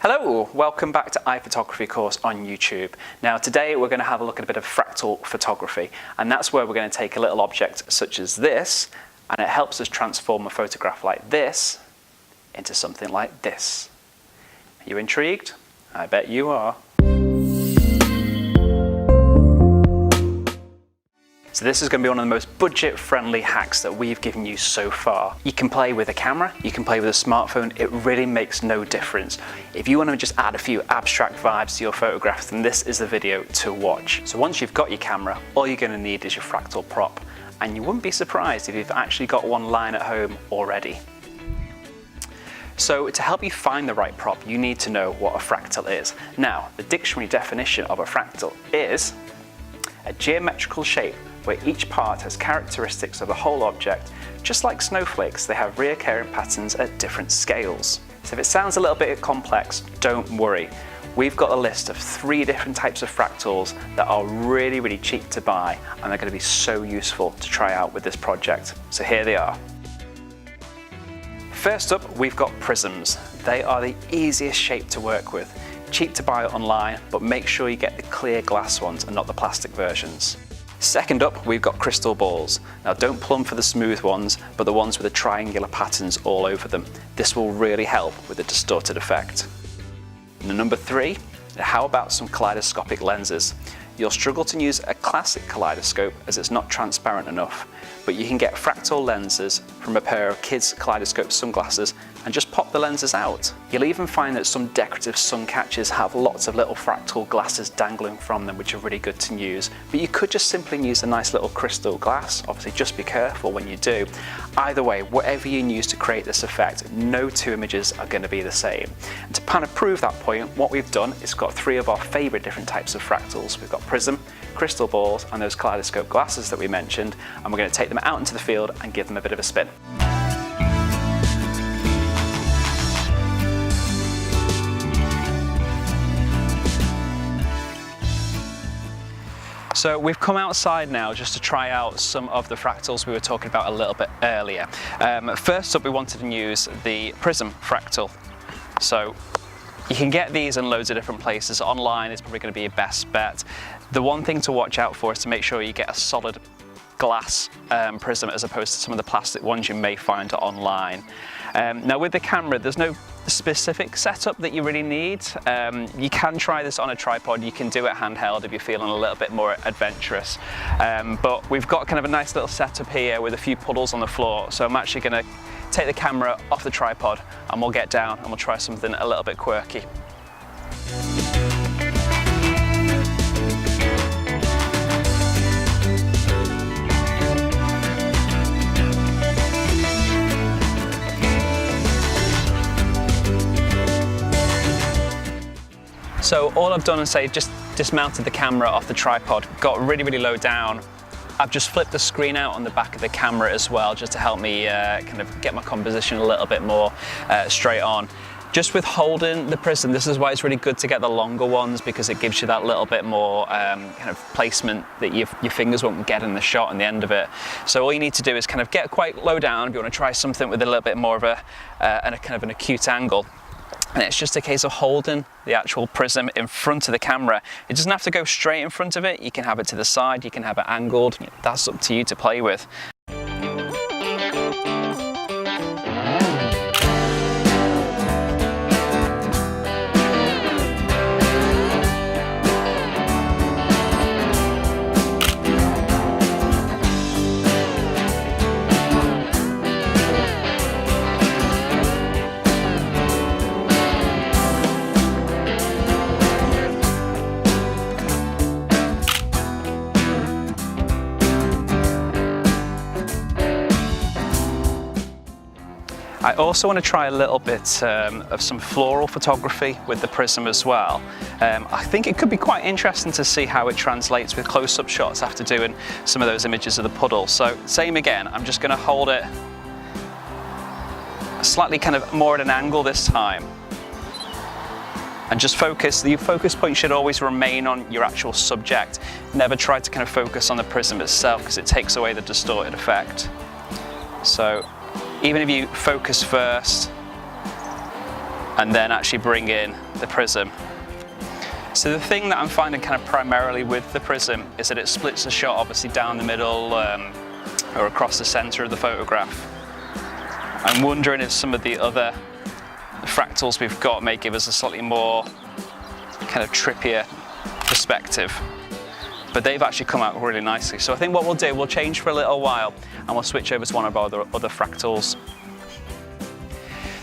Hello, welcome back to iPhotography course on YouTube. Now today we're going to have a look at a bit of fractal photography, and that's where we're going to take a little object such as this and it helps us transform a photograph like this into something like this. Are you intrigued? I bet you are. So this is going to be one of the most budget-friendly hacks that we've given you so far. You can play with a camera, you can play with a smartphone, it really makes no difference. If you want to just add a few abstract vibes to your photographs, then this is the video to watch. So once you've got your camera, all you're going to need is your fractal prop. And you wouldn't be surprised if you've actually got one lying at home already. So to help you find the right prop, you need to know what a fractal is. Now, the dictionary definition of a fractal is a geometrical shape where each part has characteristics of the whole object. Just like snowflakes, they have reoccurring patterns at different scales. So if it sounds a little bit complex, don't worry. We've got a list of 3 different types of fractals that are really cheap to buy, and they're going to be so useful to try out with this project. So here they are. First up, we've got prisms. They are the easiest shape to work with. Cheap to buy online, but make sure you get the clear glass ones and not the plastic versions. Second up, we've got crystal balls. Now don't plumb for the smooth ones, but the ones with the triangular patterns all over them. This will really help with the distorted effect. And number 3, how about some kaleidoscopic lenses? You'll struggle to use a classic kaleidoscope as it's not transparent enough, but you can get fractal lenses from a pair of kids' kaleidoscope sunglasses and just pop the lenses out. You'll even find that some decorative sun catchers have lots of little fractal glasses dangling from them, which are really good to use. But you could just simply use a nice little crystal glass. Obviously, just be careful when you do. Either way, whatever you use to create this effect, no 2 images are going to be the same. And to kind of prove that point, what we've done is got 3 of our favorite different types of fractals. We've got prism, crystal balls, and those kaleidoscope glasses that we mentioned, and we're going to take them out into the field and give them a bit of a spin. So we've come outside now just to try out some of the fractals we were talking about a little bit earlier. First up, we wanted to use the prism fractal. So you can get these in loads of different places. Online is probably going to be your best bet. The one thing to watch out for is to make sure you get a solid glass prism as opposed to some of the plastic ones you may find online. Now with the camera, there's no specific setup that you really need. You can try this on a tripod, you can do it handheld if you're feeling a little bit more adventurous. But we've got kind of a nice little setup here with a few puddles on the floor, so I'm actually going to take the camera off the tripod and we'll get down and we'll try something a little bit quirky. So all I've done is just dismounted the camera off the tripod, got really low down. I've just flipped the screen out on the back of the camera as well, just to help me kind of get my composition a little bit more straight on. Just with holding the prism, this is why it's really good to get the longer ones, because it gives you that little bit more kind of placement that your fingers won't get in the shot and the end of it. So all you need to do is kind of get quite low down if you want to try something with a little bit more of a kind of an acute angle. And it's just a case of holding the actual prism in front of the camera. It doesn't have to go straight in front of it. You can have it to the side, you can have it angled. That's up to you to play with. I also want to try a little bit of some floral photography with the prism as well. I think it could be quite interesting to see how it translates with close-up shots after doing some of those images of the puddle. So same again, I'm just going to hold it slightly kind of more at an angle this time. And just focus, the focus point should always remain on your actual subject. Never try to kind of focus on the prism itself because it takes away the distorted effect. So even if you focus first and then actually bring in the prism. So the thing that I'm finding kind of primarily with the prism is that it splits the shot obviously down the middle or across the center of the photograph. I'm wondering if some of the other fractals we've got may give us a slightly more kind of trippier perspective, but they've actually come out really nicely. So I think what we'll do, we'll change for a little while and we'll switch over to one of our other fractals.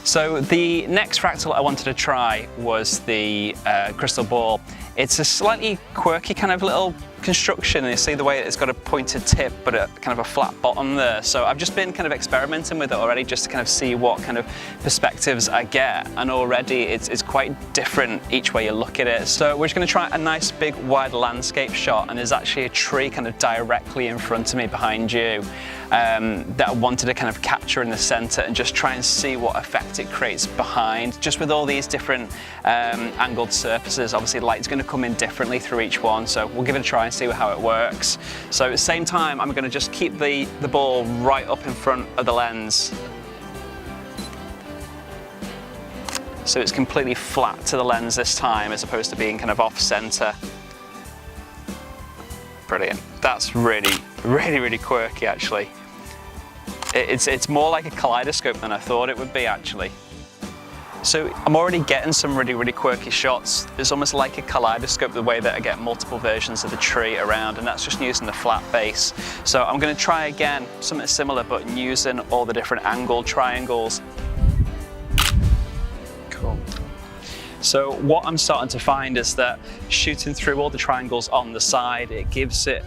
So the next fractal I wanted to try was the crystal ball. It's a slightly quirky kind of little construction, and you see the way it's got a pointed tip but a kind of a flat bottom there. So I've just been kind of experimenting with it already just to kind of see what kind of perspectives I get, and already it's quite different each way you look at it. So we're just going to try a nice big wide landscape shot, and there's actually a tree kind of directly in front of me behind you that I wanted to kind of capture in the center and just try and see what effect it creates behind. Just with all these different angled surfaces, obviously the light's going to come in differently through each one, so we'll give it a try and see how it works. So at the same time, I'm going to just keep the ball right up in front of the lens, so it's completely flat to the lens this time as opposed to being kind of off center. Brilliant. That's really quirky actually. It's more like a kaleidoscope than I thought it would be actually. So I'm already getting some really quirky shots. It's almost like a kaleidoscope the way that I get multiple versions of the tree around, and that's just using the flat base. So I'm going to try again something similar but using all the different angled triangles. Cool. So what I'm starting to find is that shooting through all the triangles on the side, it gives it,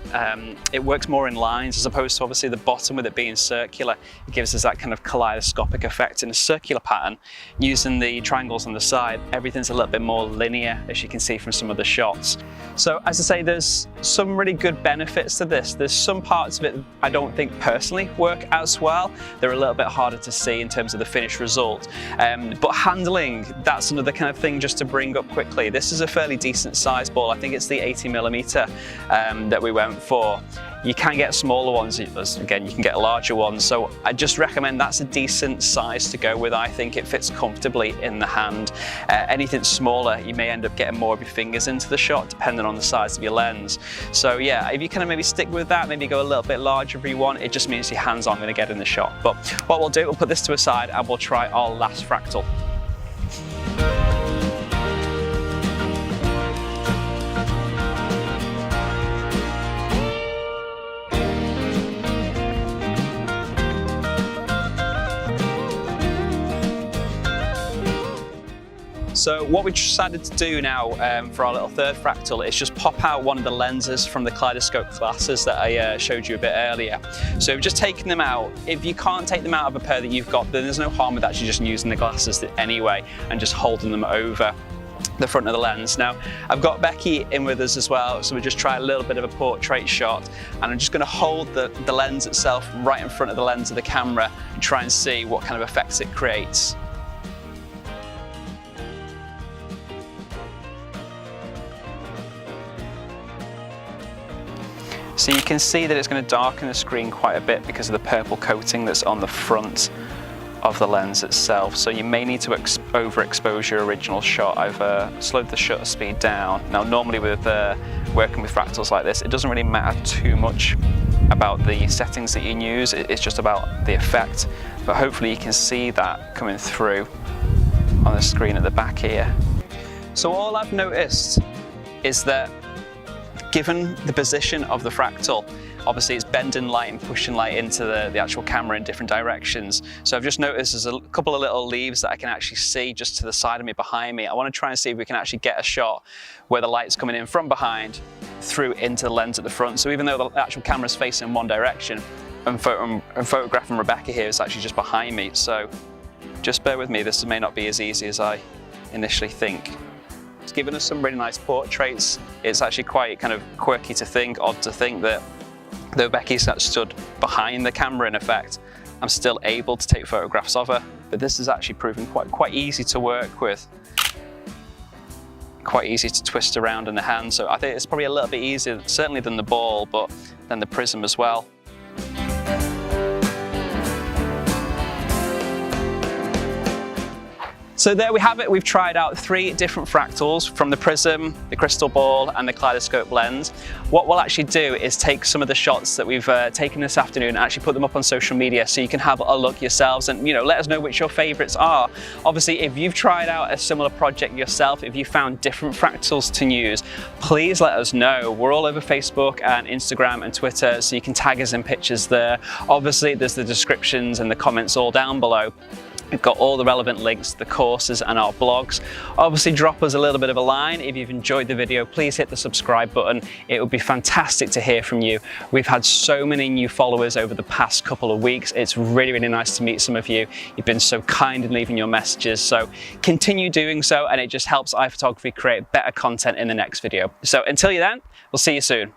it works more in lines as opposed to obviously the bottom with it being circular. It gives us that kind of kaleidoscopic effect in a circular pattern. Using the triangles on the side, everything's a little bit more linear, as you can see from some of the shots. So as I say, there's some really good benefits to this. There's some parts of it I don't think personally work as well. They're a little bit harder to see in terms of the finished result. But handling, that's another kind of thing just to bring up quickly. This is a fairly decent size ball. I think it's the 80mm that we went for. You can get smaller ones, again you can get larger ones, so I just recommend that's a decent size to go with. I think it fits comfortably in the hand. Anything smaller, you may end up getting more of your fingers into the shot depending on the size of your lens. So yeah, if you kind of maybe stick with that, maybe go a little bit larger if you want, it just means your hands aren't going to get in the shot. But what we'll do, we'll put this to a side and we'll try our last fractal. So what we decided to do now for our little third fractal is just pop out one of the lenses from the kaleidoscope glasses that I showed you a bit earlier. So we've just taken them out. If you can't take them out of a pair that you've got, then there's no harm with actually just using the glasses anyway and just holding them over the front of the lens. Now I've got Becky in with us as well, so we'll just try a little bit of a portrait shot, and I'm just going to hold the lens itself right in front of the lens of the camera and try and see what kind of effects it creates. So you can see that it's going to darken the screen quite a bit because of the purple coating that's on the front of the lens itself. So you may need to overexpose your original shot. I've slowed the shutter speed down. Now normally with working with fractals like this, it doesn't really matter too much about the settings that you use, it's just about the effect. But hopefully you can see that coming through on the screen at the back here. So all I've noticed is that given the position of the fractal, obviously it's bending light and pushing light into the actual camera in different directions. So I've just noticed there's a couple of little leaves that I can actually see just to the side of me, behind me. I want to try and see if we can actually get a shot where the light's coming in from behind through into the lens at the front. So even though the actual camera's facing one direction, and photographing Rebecca here is actually just behind me. So just bear with me, this may not be as easy as I initially think. It's given us some really nice portraits. It's actually quite kind of quirky to think, odd to think that though Becky's stood behind the camera in effect, I'm still able to take photographs of her. But this is actually proving quite easy to work with. Quite easy to twist around in the hand. So I think it's probably a little bit easier, certainly than the ball, but than the prism as well. So there we have it. We've tried out 3 different fractals from the prism, the crystal ball and the kaleidoscope lens. What we'll actually do is take some of the shots that we've taken this afternoon and actually put them up on social media so you can have a look yourselves and let us know which your favorites are. Obviously, if you've tried out a similar project yourself, if you found different fractals to use, please let us know. We're all over Facebook and Instagram and Twitter, so you can tag us in pictures there. Obviously, there's the descriptions and the comments all down below. We've got all the relevant links, the courses and our blogs. Obviously, drop us a little bit of a line. If you've enjoyed the video, please hit the subscribe button. It would be fantastic to hear from you. We've had so many new followers over the past couple of weeks. It's really, really nice to meet some of you. You've been so kind in leaving your messages. So continue doing so, and it just helps iPhotography create better content in the next video. So until then, we'll see you soon.